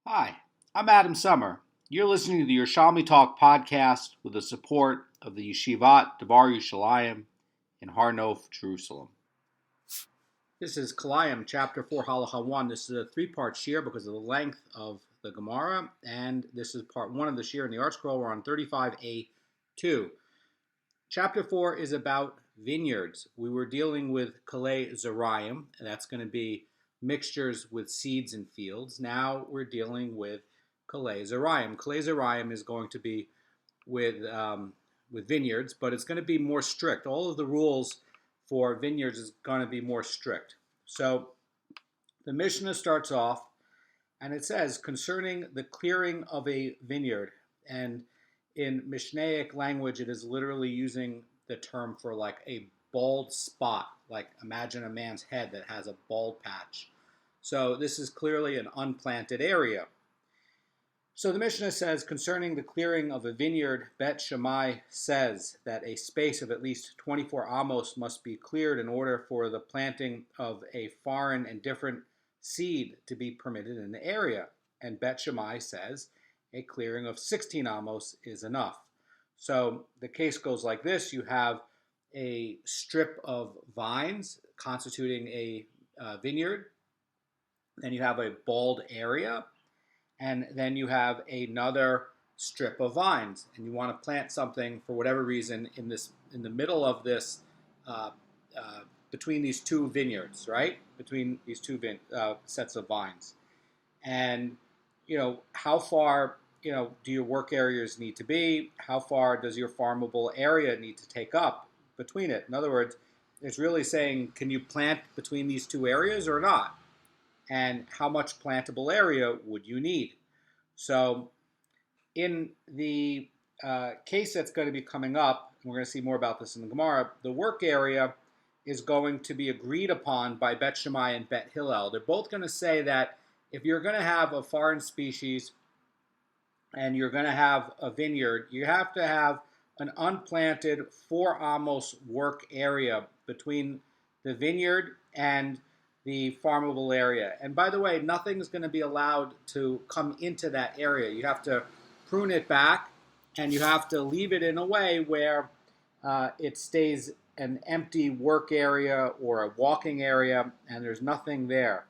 Hi, I'm Adam Summer. You're listening to the Yerushalmi Talk podcast with the support of the Yeshivat Devar Yerushalayim in Har Nof, Jerusalem. This is Kilayim, chapter 4, Halacha 1. This is a three-part shiur because of the length of the Gemara, and this is part 1 of the shiur in the art scroll. We're on 35a2. Chapter 4 is about vineyards. We were dealing with Kalei Zerayim, and that's going to be mixtures with seeds and fields. Now we're dealing with Kalei Zerayim. Kalei Zerayim is going to be with vineyards, but it's going to be more strict. All of the rules for vineyards is going to be more strict. So the Mishnah starts off, and it says, concerning the clearing of a vineyard, and in Mishnaic language, it is literally using the term for like a bald spot, like imagine a man's head that has a bald patch. So this is clearly an unplanted area. So the Mishnah says, concerning the clearing of a vineyard, Bet Shammai says that a space of at least 24 amos must be cleared in order for the planting of a foreign and different seed to be permitted in the area. And Bet Shammai says a clearing of 16 amos is enough. So the case goes like this. You have a strip of vines constituting a vineyard. Then you have a bald area. And then you have another strip of vines. And you want to plant something for whatever reason in the middle of this, between these two vineyards, right? Between these two sets of vines. And, how far do your work areas need to be? How far does your farmable area need to take up between it? In other words, it's really saying, can you plant between these two areas or not? And how much plantable area would you need? So in the case that's going to be coming up, and we're going to see more about this in the Gemara, the work area is going to be agreed upon by Bet Shammai and Bet Hillel. They're both going to say that if you're going to have a foreign species and you're going to have a vineyard, you have to have an unplanted 4 amos work area between the vineyard and the farmable area. And by the way, nothing is going to be allowed to come into that area. You have to prune it back, and you have to leave it in a way where it stays an empty work area or a walking area, and there's nothing there.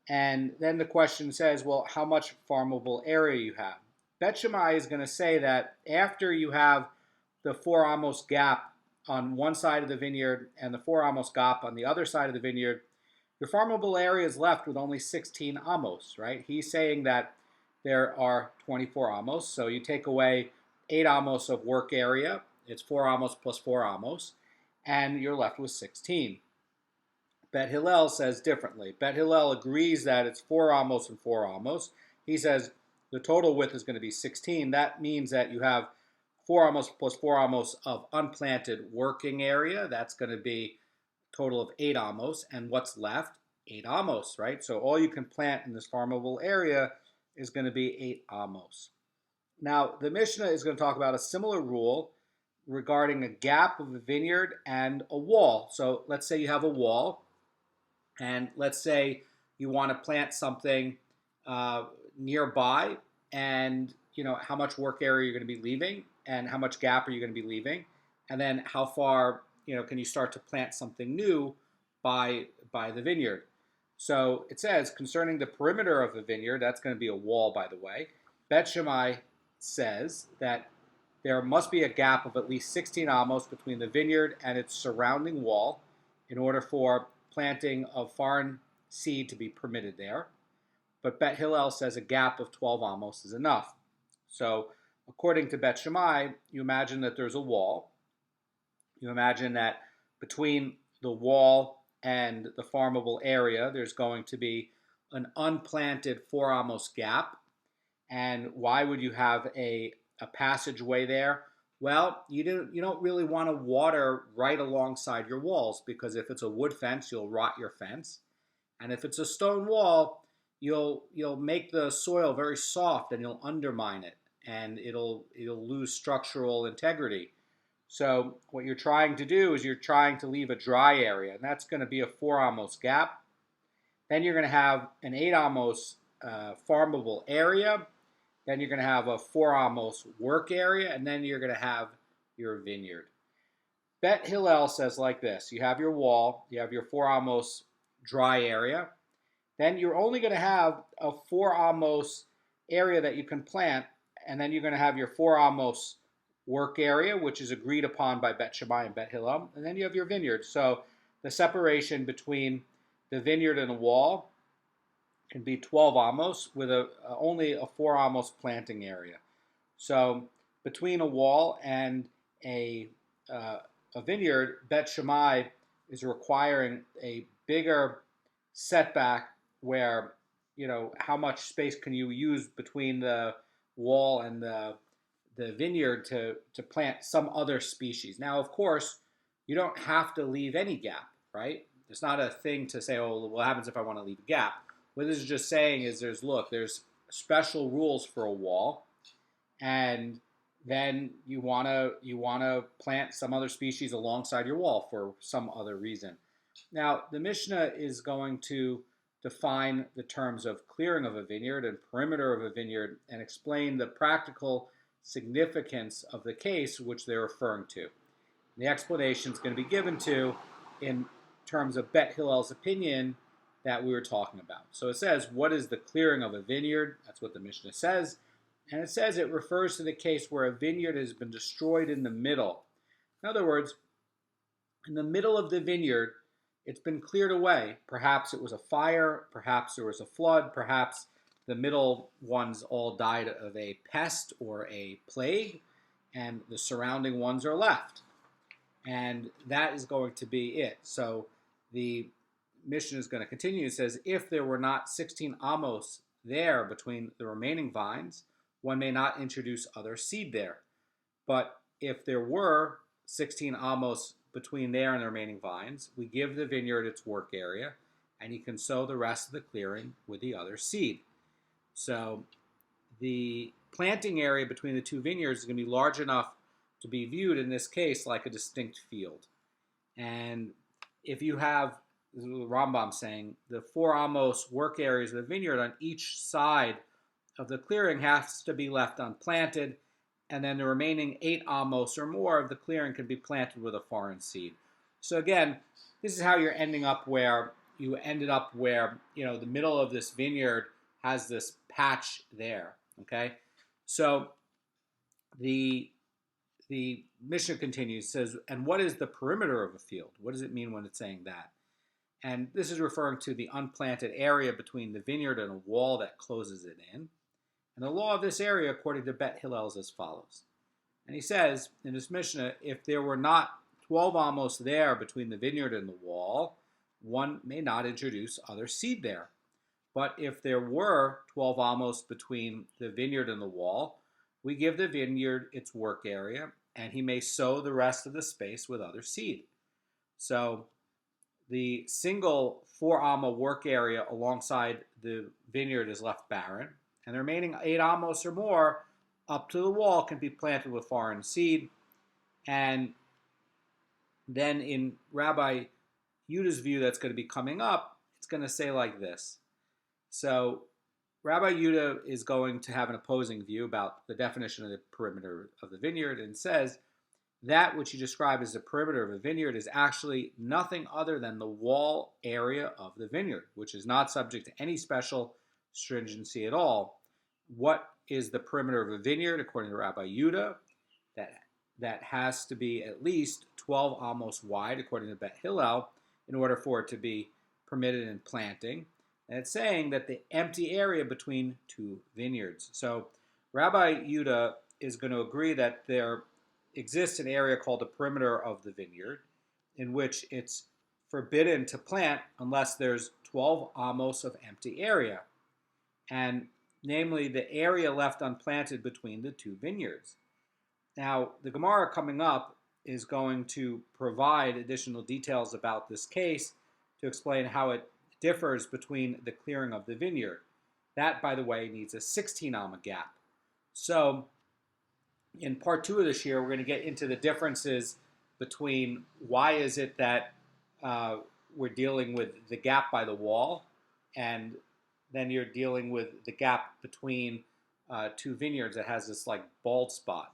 And then the question says, well, how much farmable area you have? Bet Shammai is going to say that after you have the 4 amos gap on one side of the vineyard and the 4 amos gap on the other side of the vineyard, your farmable area is left with only 16 amos, right? He's saying that there are 24 amos, so you take away 8 amos of work area, it's 4 amos plus 4 amos, and you're left with 16. Bet Hillel says differently. Bet Hillel agrees that it's 4 amos and 4 amos. He says the total width is going to be 16. That means that you have 4 amos plus 4 amos of unplanted working area. That's going to be a total of 8 amos. And what's left? 8 amos, right? So all you can plant in this farmable area is going to be 8 amos. Now, the Mishnah is going to talk about a similar rule regarding a gap of a vineyard and a wall. So let's say you have a wall, and let's say you want to plant something nearby, and how much work area you're going to be leaving, and how much gap are you going to be leaving, and then how far can you start to plant something new by the vineyard. So it says, concerning the perimeter of a vineyard, that's going to be a wall, by the way. Bet Shammai says that there must be a gap of at least 16 amos between the vineyard and its surrounding wall in order for planting of foreign seed to be permitted there. But Bet Hillel says a gap of 12 amos is enough. So according to Bet Shammai, you imagine that there's a wall. You imagine that between the wall and the farmable area, there's going to be an unplanted 4 amos gap. And why would you have a passageway there? Well, you don't really want to water right alongside your walls, because if it's a wood fence, you'll rot your fence. And if it's a stone wall, you'll make the soil very soft and you'll undermine it, and it'll lose structural integrity. So what you're trying to do is you're trying to leave a dry area, and that's going to be a 4 amos gap. Then you're going to have an 8 amos farmable area. Then you're going to have a 4 amos work area, and then you're going to have your vineyard. Bet Hillel says like this: you have your wall, you have your 4 amos dry area, then you're only going to have a 4 amos area that you can plant, and then you're going to have your 4 amos work area, which is agreed upon by Bet Shammai and Bet Hillel, and then you have your vineyard. So the separation between the vineyard and the wall can be 12 amos with only a 4 amos planting area. So between a wall and a vineyard, Bet Shammai is requiring a bigger setback where, how much space can you use between the wall and the vineyard to plant some other species. Now, of course, you don't have to leave any gap, right? It's not a thing to say, oh, what happens if I want to leave a gap? What this is just saying is there's special rules for a wall, and then you want to plant some other species alongside your wall for some other reason. Now, the Mishnah is going to define the terms of clearing of a vineyard and perimeter of a vineyard and explain the practical significance of the case which they're referring to. The explanation is going to be given to in terms of Bet Hillel's opinion that we were talking about. So it says, what is the clearing of a vineyard? That's what the Mishnah says. And it says it refers to the case where a vineyard has been destroyed in the middle. In other words, in the middle of the vineyard, it's been cleared away. Perhaps it was a fire, perhaps there was a flood, perhaps the middle ones all died of a pest or a plague, and the surrounding ones are left. And that is going to be it. So the Mishnah is going to continue. It says, if there were not 16 amos there between the remaining vines, one may not introduce other seed there. But if there were 16 amos between there and the remaining vines, we give the vineyard its work area, and you can sow the rest of the clearing with the other seed. So the planting area between the two vineyards is going to be large enough to be viewed in this case like a distinct field. And if you have, this is what the Rambam saying, the 4 amos work areas of the vineyard on each side of the clearing has to be left unplanted, and then the remaining 8 amos or more of the clearing can be planted with a foreign seed. So again, this is how you're ending up where you ended up where, the middle of this vineyard has this patch there, okay? So the Mishnah continues, says, and what is the perimeter of a field? What does it mean when it's saying that? And this is referring to the unplanted area between the vineyard and a wall that closes it in. And the law of this area, according to Bet Hillel, is as follows. And he says in this Mishnah, if there were not 12 amos there between the vineyard and the wall, one may not introduce other seed there. But if there were 12 amos between the vineyard and the wall, we give the vineyard its work area, and he may sow the rest of the space with other seed. So the single 4 amma work area alongside the vineyard is left barren, and the remaining 8 amos or more up to the wall can be planted with foreign seed. And then in Rabbi Yudah's view that's going to be coming up, it's going to say like this. So Rabbi Yudah is going to have an opposing view about the definition of the perimeter of the vineyard, and says that which you describe as the perimeter of a vineyard is actually nothing other than the wall area of the vineyard, which is not subject to any special stringency at all. What is the perimeter of a vineyard, according to Rabbi Yudah? That has to be at least 12 amos wide, according to Bet Hillel, in order for it to be permitted in planting. And it's saying that the empty area between two vineyards. So Rabbi Yudah is going to agree that there exists an area called the perimeter of the vineyard, in which it's forbidden to plant unless there's 12 amos of empty area, and namely the area left unplanted between the two vineyards. Now, the Gemara coming up is going to provide additional details about this case to explain how it differs between the clearing of the vineyard. That, by the way, needs a 16 amma gap. So in part 2 of this year, we're going to get into the differences between why is it that we're dealing with the gap by the wall and then you're dealing with the gap between two vineyards that has this like bald spot.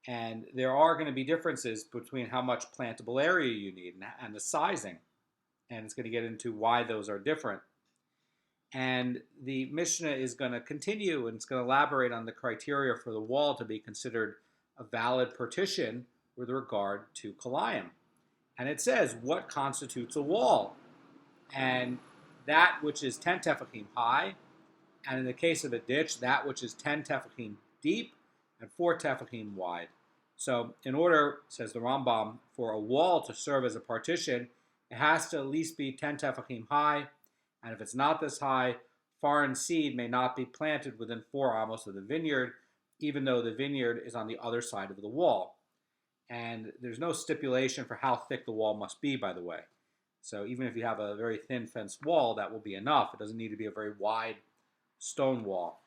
And there are going to be differences between how much plantable area you need and the sizing. And it's going to get into why those are different. And the Mishnah is going to continue and it's going to elaborate on the criteria for the wall to be considered a valid partition with regard to Kilayim. And it says what constitutes a wall. And that which is 10 tefachim high, and in the case of a ditch, that which is 10 tefachim deep and 4 tefachim wide. So in order, says the Rambam, for a wall to serve as a partition, it has to at least be 10 tefachim high, and if it's not this high, foreign seed may not be planted within 4 amos of the vineyard, even though the vineyard is on the other side of the wall. And there's no stipulation for how thick the wall must be, by the way. So even if you have a very thin fenced wall, that will be enough. It doesn't need to be a very wide stone wall.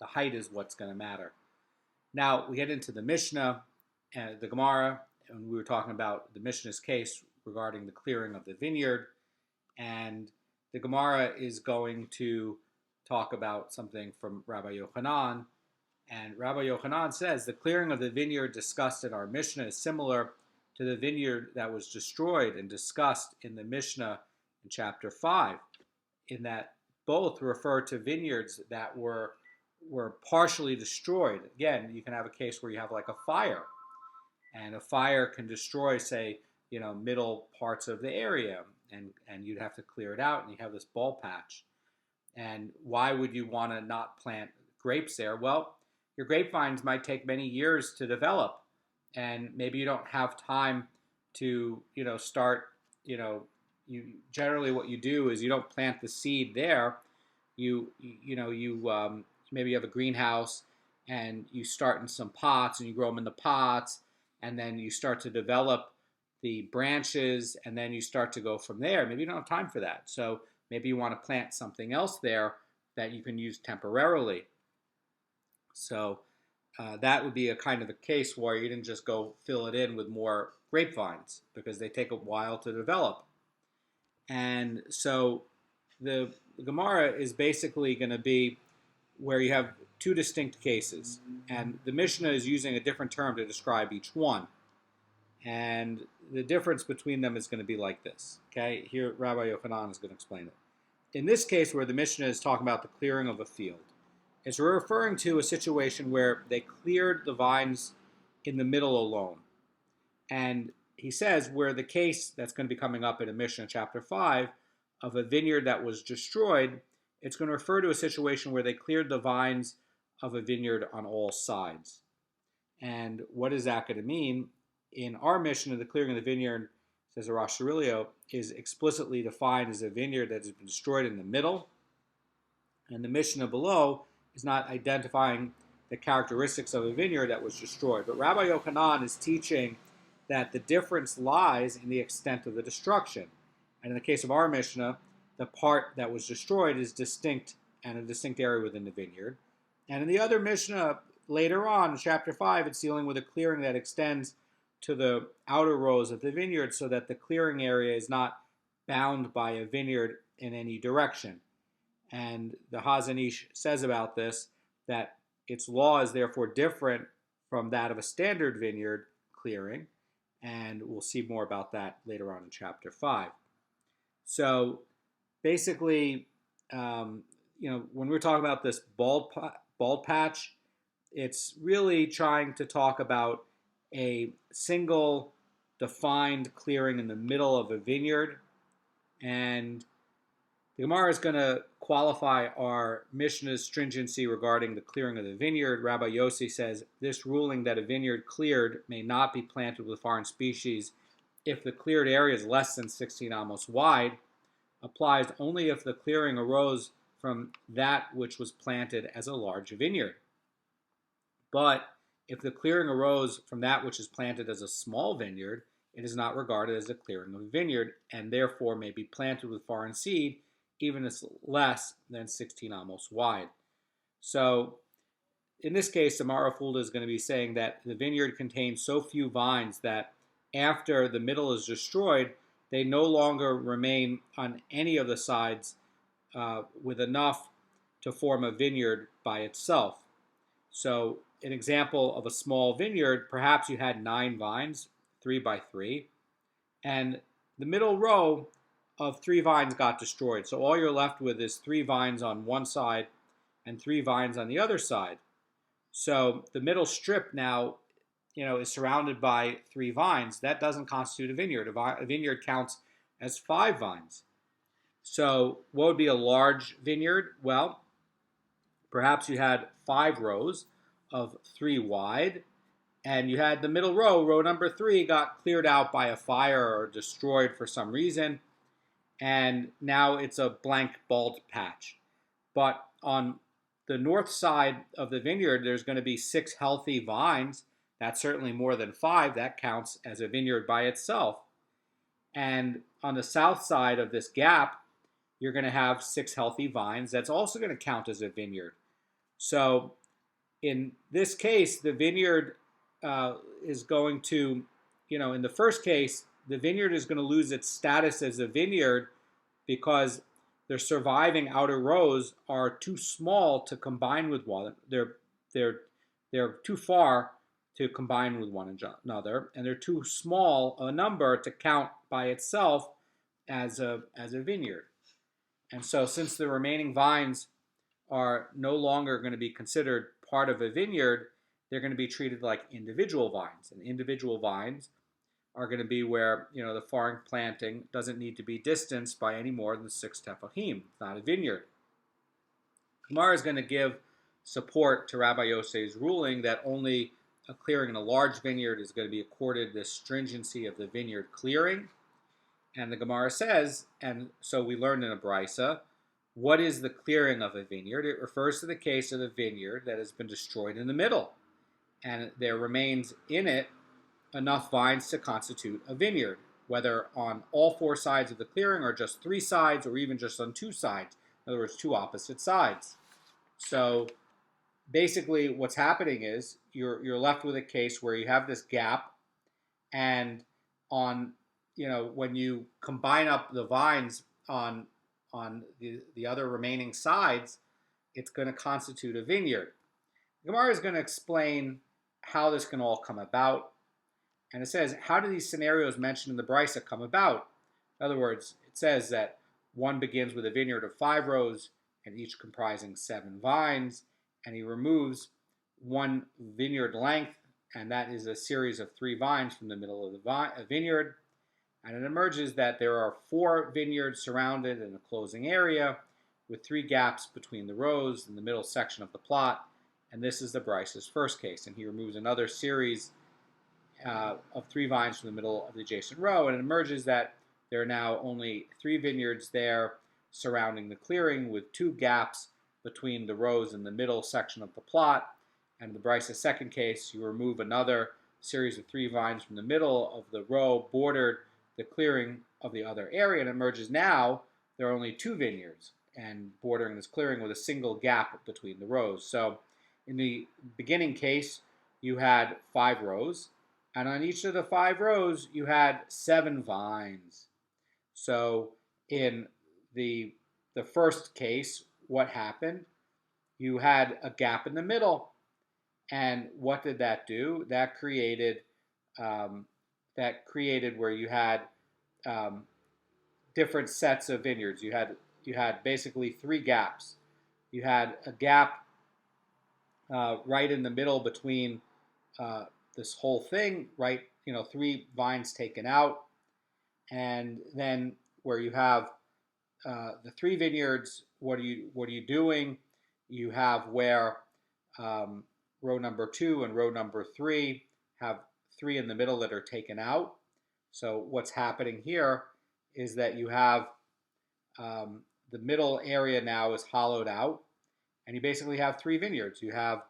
The height is what's going to matter. Now we get into the Mishnah and the Gemara, and we were talking about the Mishnah's case regarding the clearing of the vineyard. And the Gemara is going to talk about something from Rabbi Yochanan. And Rabbi Yochanan says the clearing of the vineyard discussed in our Mishnah is similar to the vineyard that was destroyed and discussed in the Mishnah in chapter 5, in that both refer to vineyards that were partially destroyed. Again, you can have a case where you have like a fire, and a fire can destroy, say, middle parts of the area, and you'd have to clear it out, and you have this bald patch. And why would you want to not plant grapes there? Well, your grapevines might take many years to develop, and maybe you don't have time to, start, you generally what you do is you don't plant the seed there. Maybe you have a greenhouse and you start in some pots and you grow them in the pots, and then you start to develop the branches, and then you start to go from there. Maybe you don't have time for that. So maybe you want to plant something else there that you can use temporarily. So that would be a kind of a case where you didn't just go fill it in with more grapevines, because they take a while to develop. And so the Gemara is basically going to be where you have two distinct cases. And the Mishnah is using a different term to describe each one. And the difference between them is going to be like this. Okay, here Rabbi Yochanan is going to explain it. In this case, where the Mishnah is talking about the clearing of a field, it's referring to a situation where they cleared the vines in the middle alone. And he says where the case that's going to be coming up in a Mishnah chapter 5 of a vineyard that was destroyed, it's going to refer to a situation where they cleared the vines of a vineyard on all sides. And what is that going to mean? In our Mishnah, the clearing of the vineyard, says the Rosh Hashanah, is explicitly defined as a vineyard that has been destroyed in the middle. And the Mishnah below is not identifying the characteristics of a vineyard that was destroyed. But Rabbi Yochanan is teaching that the difference lies in the extent of the destruction. And in the case of our Mishnah, the part that was destroyed is distinct and a distinct area within the vineyard. And in the other Mishnah, later on, in chapter 5, it's dealing with a clearing that extends to the outer rows of the vineyard so that the clearing area is not bound by a vineyard in any direction. And the Chazan Ish says about this that its law is therefore different from that of a standard vineyard clearing, and we'll see more about that later on in chapter 5. So basically, when we're talking about this bald patch, it's really trying to talk about a single defined clearing in the middle of a vineyard. And the Gemara is going to qualify our Mishnah's stringency regarding the clearing of the vineyard. Rabbi Yossi says, this ruling that a vineyard cleared may not be planted with foreign species if the cleared area is less than 16 amos wide, applies only if the clearing arose from that which was planted as a large vineyard. But if the clearing arose from that which is planted as a small vineyard, it is not regarded as a clearing of a vineyard, and therefore may be planted with foreign seed, even if it's less than 16 amos wide. So, in this case, the Marafulda is going to be saying that the vineyard contains so few vines that after the middle is destroyed, they no longer remain on any of the sides with enough to form a vineyard by itself. So an example of a small vineyard, perhaps you had 9 vines, 3 by 3, and the middle row of 3 vines got destroyed. So all you're left with is 3 vines on one side and 3 vines on the other side. So the middle strip now, is surrounded by 3 vines. That doesn't constitute a vineyard. A vineyard counts as 5 vines. So what would be a large vineyard? Well, perhaps you had 5 rows of 3 wide, and you had the middle row number 3, got cleared out by a fire or destroyed for some reason, and now it's a blank bald patch. But on the north side of the vineyard, there's going to be 6 healthy vines. That's certainly more than 5. That counts as a vineyard by itself. And on the south side of this gap, you're going to have 6 healthy vines. That's also going to count as a vineyard. So in this case, the vineyard is going to, in the first case, the vineyard is going to lose its status as a vineyard because their surviving outer rows are too small to combine with one. They're too far to combine with one another, and they're too small a number to count by itself as a vineyard. And so since the remaining vines are no longer going to be considered part of a vineyard, they're going to be treated like individual vines. And individual vines are going to be where, the foreign planting doesn't need to be distanced by any more than 6 tefachim. It's not a vineyard. Gemara is going to give support to Rabbi Yossei's ruling that only a clearing in a large vineyard is going to be accorded the stringency of the vineyard clearing. And the Gemara says, and so we learned in Abrisa, what is the clearing of a vineyard? It refers to the case of a vineyard that has been destroyed in the middle, and there remains in it enough vines to constitute a vineyard, whether on all 4 sides of the clearing or just 3 sides or even just on 2 sides. In other words, 2 opposite sides. So basically what's happening is you're left with a case where you have this gap, and on when you combine up the vines on the other remaining sides, it's going to constitute a vineyard. Gemara is going to explain how this can all come about. And it says, how do these scenarios mentioned in the Abrisa come about? In other words, it says that one begins with a vineyard of 5 rows, and each comprising 7 vines, and he removes 1 vineyard length, and that is a series of 3 vines from the middle of the vineyard. And it emerges that there are 4 vineyards surrounded in a closing area with 3 gaps between the rows in the middle section of the plot. And this is the Brisa's first case. And he removes another series of 3 vines from the middle of the adjacent row. And it emerges that there are now only 3 vineyards there surrounding the clearing with 2 gaps between the rows in the middle section of the plot. And in the Brisa's second case, you remove another series of 3 vines from the middle of the row bordered the clearing of the other area, and emerges now there are only 2 vineyards and bordering this clearing with a single gap between the rows. So in the beginning case, you had 5 rows, and on each of the 5 rows, you had 7 vines. So in the first case, what happened? You had a gap in the middle, and what did that do? That created where you had different sets of vineyards. You had basically 3 gaps. You had a gap right in the middle between this whole thing, right? 3 vines taken out, and then where you have the 3 vineyards. What are you doing? You have where row number 2 and row number 3 have 3 in the middle that are taken out. So what's happening here is that you have the middle area now is hollowed out, and you basically have 3 vineyards. You have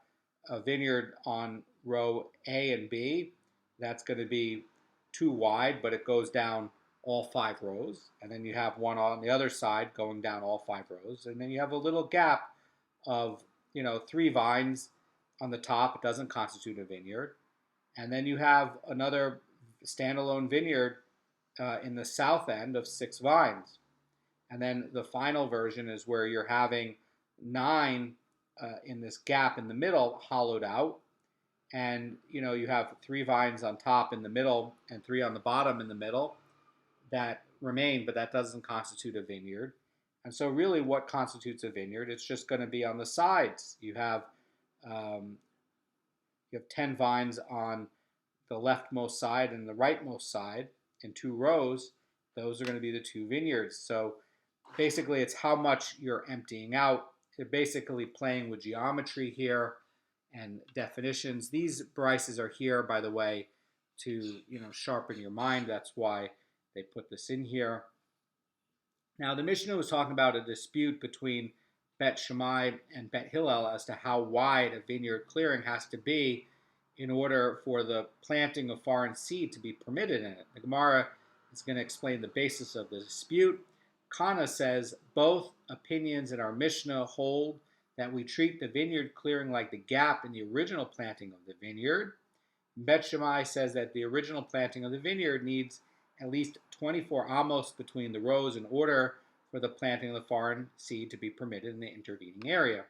a vineyard on row A and B. That's going to be 2 wide, but it goes down all 5 rows. And then you have one on the other side going down all 5 rows. And then you have a little gap of 3 vines on the top. It doesn't constitute a vineyard. And then you have another standalone vineyard in the south end of 6 vines. And then the final version is where you're having 9 in this gap in the middle hollowed out. And you have 3 vines on top in the middle and 3 on the bottom in the middle that remain, but that doesn't constitute a vineyard. And so really what constitutes a vineyard? It's just going to be on the sides. You have 10 vines on the leftmost side and the rightmost side in 2 rows. Those are going to be the 2 vineyards. So basically it's how much you're emptying out. They're basically playing with geometry here and definitions. These brises are here, by the way, to sharpen your mind. That's why they put this in here. Now, the Mishnah was talking about a dispute between Bet Shammai and Bet Hillel as to how wide a vineyard clearing has to be in order for the planting of foreign seed to be permitted in it. The Gemara is going to explain the basis of the dispute. Kana says, both opinions in our Mishnah hold that we treat the vineyard clearing like the gap in the original planting of the vineyard. Bet Shammai says that the original planting of the vineyard needs at least 24 amos between the rows in order for the planting of the foreign seed to be permitted in the intervening area.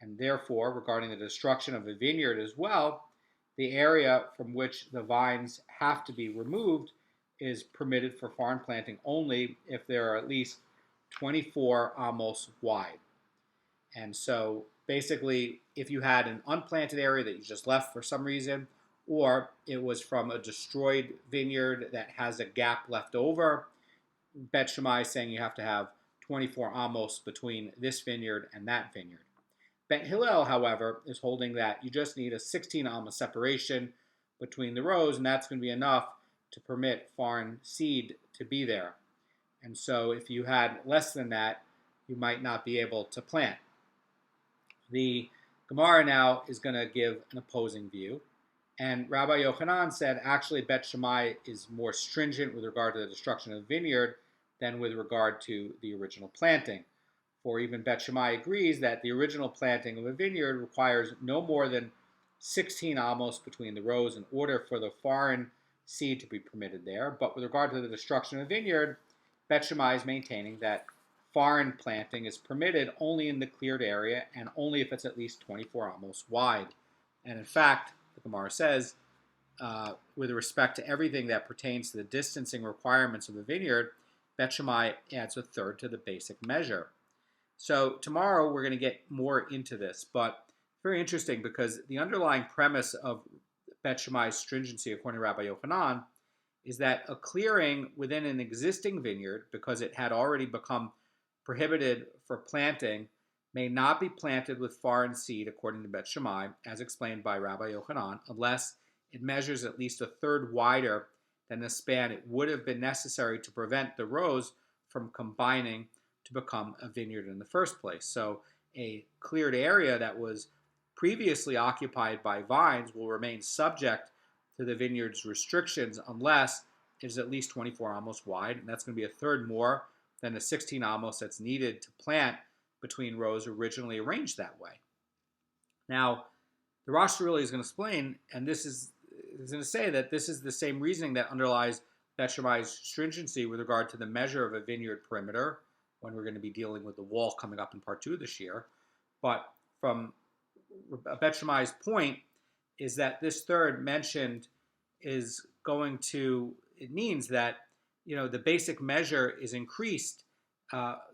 And therefore, regarding the destruction of a vineyard as well, the area from which the vines have to be removed is permitted for foreign planting only if there are at least 24 amos wide. And so basically, if you had an unplanted area that you just left for some reason, or it was from a destroyed vineyard that has a gap left over, Bet Shammai is saying you have to have 24 amos between this vineyard and that vineyard. Bet Hillel, however, is holding that you just need a 16 amos separation between the rows, and that's going to be enough to permit foreign seed to be there. And so if you had less than that, you might not be able to plant. The Gemara now is going to give an opposing view. And Rabbi Yochanan said, actually, Bet Shammai is more stringent with regard to the destruction of the vineyard than with regard to the original planting. For even Bet Shammai agrees that the original planting of a vineyard requires no more than 16 amos between the rows in order for the foreign seed to be permitted there. But with regard to the destruction of the vineyard, Bet Shammai is maintaining that foreign planting is permitted only in the cleared area and only if it's at least 24 amos wide. And in fact, the Gemara says, with respect to everything that pertains to the distancing requirements of the vineyard, Bet Shammai adds a third to the basic measure. So tomorrow we're going to get more into this, but very interesting because the underlying premise of Bet Shammai's stringency, according to Rabbi Yochanan, is that a clearing within an existing vineyard, because it had already become prohibited for planting, may not be planted with foreign seed, according to Bet Shammai, as explained by Rabbi Yochanan, unless it measures at least a third wider than the span it would have been necessary to prevent the rows from combining to become a vineyard in the first place. So a cleared area that was previously occupied by vines will remain subject to the vineyard's restrictions unless it is at least 24 amos wide, and that's going to be a third more than the 16 amos that's needed to plant between rows originally arranged that way. Now, the Rosh really is going to explain, and this is going to say that this is the same reasoning that underlies Bet Shammai's stringency with regard to the measure of a vineyard perimeter, when we're going to be dealing with the wall coming up in part 2 this year. But from Bet Shammai's point is that this third mentioned is going to, it means that, the basic measure is increased,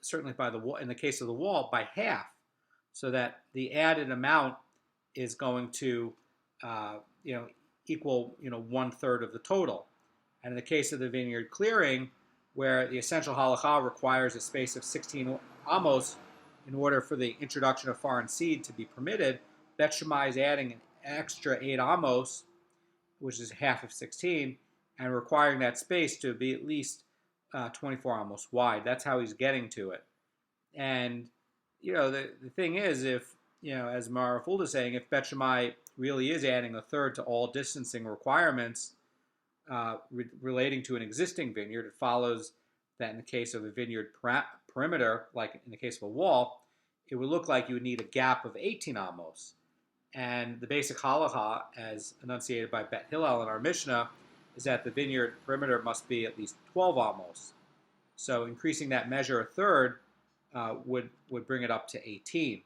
certainly by the wall, in the case of the wall, by half, so that the added amount is going to, equal, 1/3 of the total. And in the case of the vineyard clearing, where the essential halacha requires a space of 16 amos in order for the introduction of foreign seed to be permitted, Bet Shammai is adding an extra 8 amos, which is half of 16, and requiring that space to be at least 24 amos wide. That's how he's getting to it. And, the thing is, if, as Mara Fulda is saying, if Bet Shammai really is adding a third to all distancing requirements relating to an existing vineyard, it follows that in the case of a vineyard perimeter, like in the case of a wall, it would look like you would need a gap of 18 amos. And the basic halacha, as enunciated by Bet Hillel in our Mishnah, is that the vineyard perimeter must be at least 12 amos. So increasing that measure a third would bring it up to 18.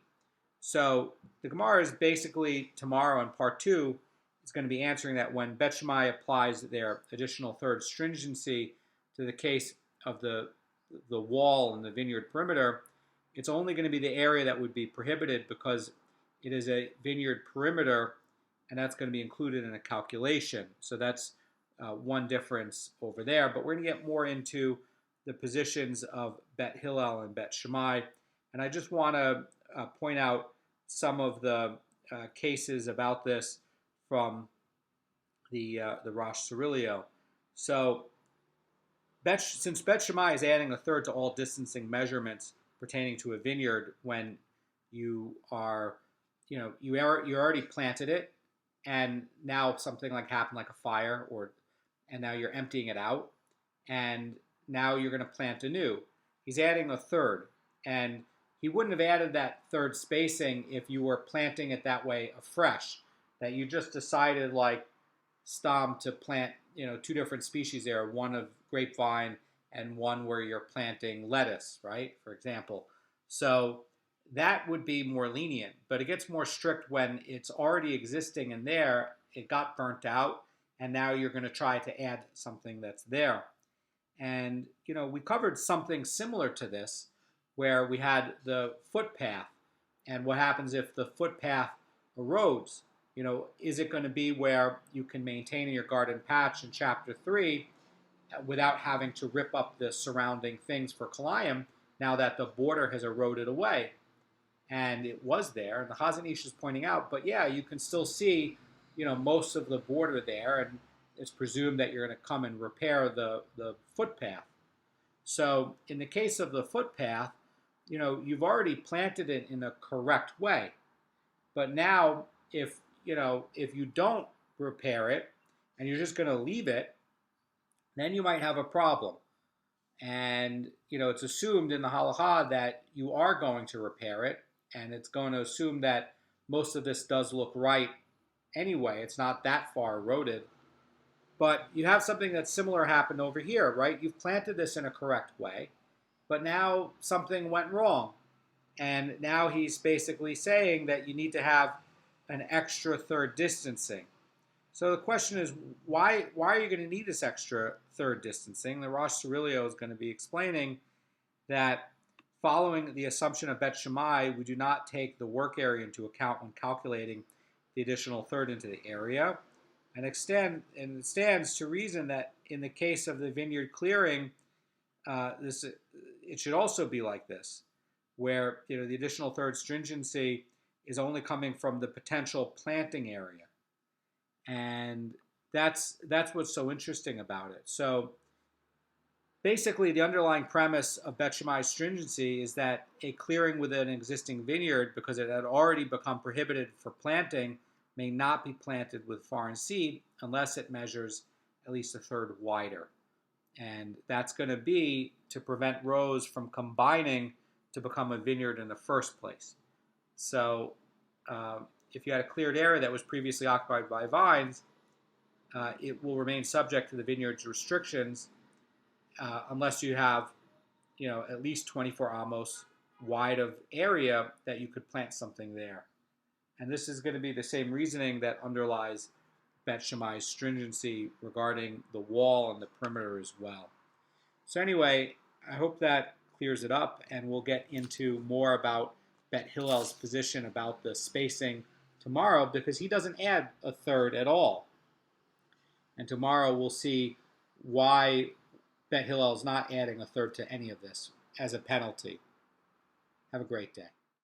So the Gemara is basically tomorrow in part 2 is going to be answering that when Bet Shammai applies their additional third stringency to the case of the wall and the vineyard perimeter, it's only going to be the area that would be prohibited because it is a vineyard perimeter, and that's going to be included in a calculation. So that's one difference over there. But we're going to get more into the positions of Bet Hillel and Bet Shammai. And I just want to point out some of the cases about this from the Rosh Cirilio. So since Bet Shammai is adding a third to all distancing measurements pertaining to a vineyard when you are, you already planted it, and now something like happened, like a fire, and now you're emptying it out, and now you're going to plant anew. He's adding a third, and he wouldn't have added that third spacing if you were planting it that way afresh, that you just decided like Stam to plant, two different species there, one of grapevine and one where you're planting lettuce, right, for example. So that would be more lenient, but it gets more strict when it's already existing in there, it got burnt out, and now you're going to try to add something that's there. And, we covered something similar to this where we had the footpath, and what happens if the footpath erodes? Is it going to be where you can maintain your garden patch in chapter 3 without having to rip up the surrounding things for Kilayim now that the border has eroded away? And it was there, and the Chazan Ish is pointing out, but yeah, you can still see, most of the border there, and it's presumed that you're going to come and repair the footpath. So in the case of the footpath, you've already planted it in a correct way. But now, if you don't repair it, and you're just going to leave it, then you might have a problem. And, it's assumed in the halacha that you are going to repair it, and it's going to assume that most of this does look right anyway. It's not that far eroded. But you have something that's similar happened over here, right? You've planted this in a correct way, but now something went wrong. And now he's basically saying that you need to have an extra third distancing. So the question is, why are you going to need this extra third distancing? The Rosh Cirilio is going to be explaining that following the assumption of Bet Shammai, we do not take the work area into account when calculating the additional third into the area. And it stands to reason that in the case of the vineyard clearing, it should also be like this, where the additional third stringency is only coming from the potential planting area, and that's what's so interesting about it. So basically, the underlying premise of Bet Shammai's stringency is that a clearing within an existing vineyard, because it had already become prohibited for planting, may not be planted with foreign seed unless it measures at least a third wider. And that's going to be to prevent rows from combining to become a vineyard in the first place. So if you had a cleared area that was previously occupied by vines, it will remain subject to the vineyard's restrictions unless you have at least 24 amos wide of area that you could plant something there. And this is going to be the same reasoning that underlies Bet Shammai's stringency regarding the wall and the perimeter as well. So anyway, I hope that clears it up, and we'll get into more about Bet Hillel's position about the spacing tomorrow, because he doesn't add a third at all. And tomorrow we'll see why Bet Hillel is not adding a third to any of this as a penalty. Have a great day.